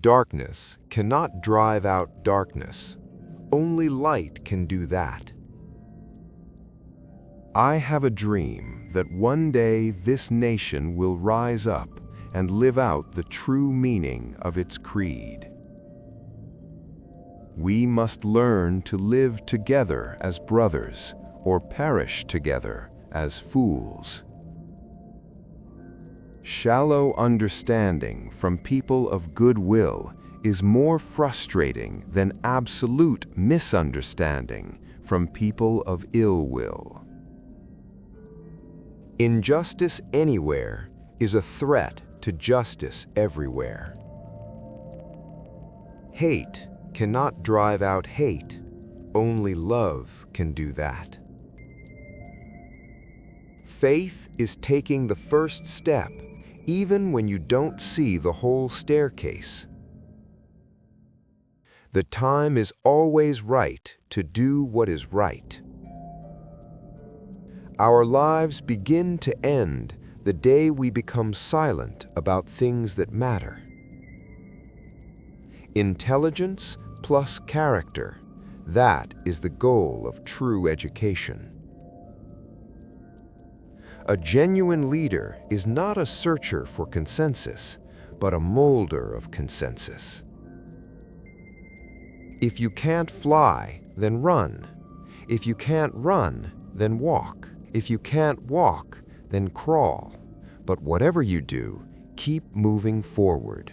Darkness cannot drive out darkness. Only light can do that. I have a dream that one day this nation will rise up and live out the true meaning of its creed. We must learn to live together as brothers, or perish together as fools. Shallow understanding from people of goodwill is more frustrating than absolute misunderstanding from people of ill will. Injustice anywhere is a threat to justice everywhere. Hate cannot drive out hate. Only love can do that. Faith is taking the first step, even when you don't see the whole staircase. The time is always right to do what is right. Our lives begin to end the day we become silent about things that matter. Intelligence plus character, that is the goal of true education. A genuine leader is not a searcher for consensus, but a molder of consensus. If you can't fly, then run. If you can't run, then walk. If you can't walk, then crawl. But whatever you do, keep moving forward.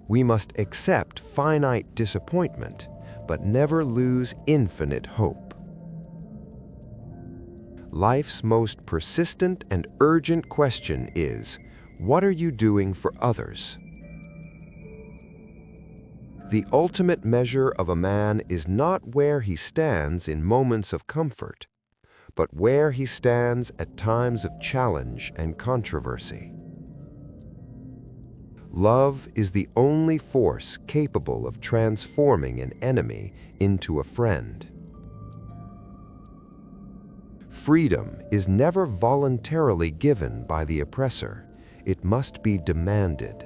We must accept finite disappointment, but never lose infinite hope. Life's most persistent and urgent question is, what are you doing for others? The ultimate measure of a man is not where he stands in moments of comfort, but where he stands at times of challenge and controversy. Love is the only force capable of transforming an enemy into a friend. Freedom is never voluntarily given by the oppressor. It must be demanded.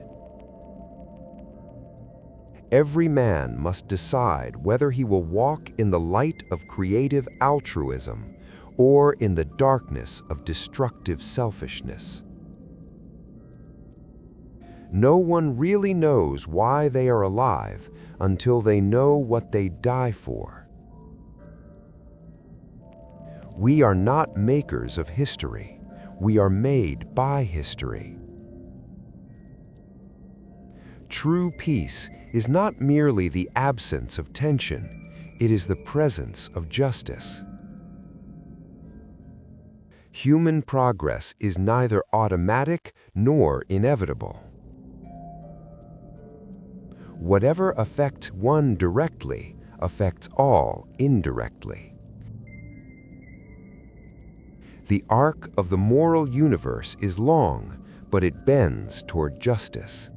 Every man must decide whether he will walk in the light of creative altruism or in the darkness of destructive selfishness. No one really knows why they are alive until they know what they die for. We are not makers of history. We are made by history. True peace is not merely the absence of tension, it is the presence of justice. Human progress is neither automatic nor inevitable. Whatever affects one directly affects all indirectly. The arc of the moral universe is long, but it bends toward justice.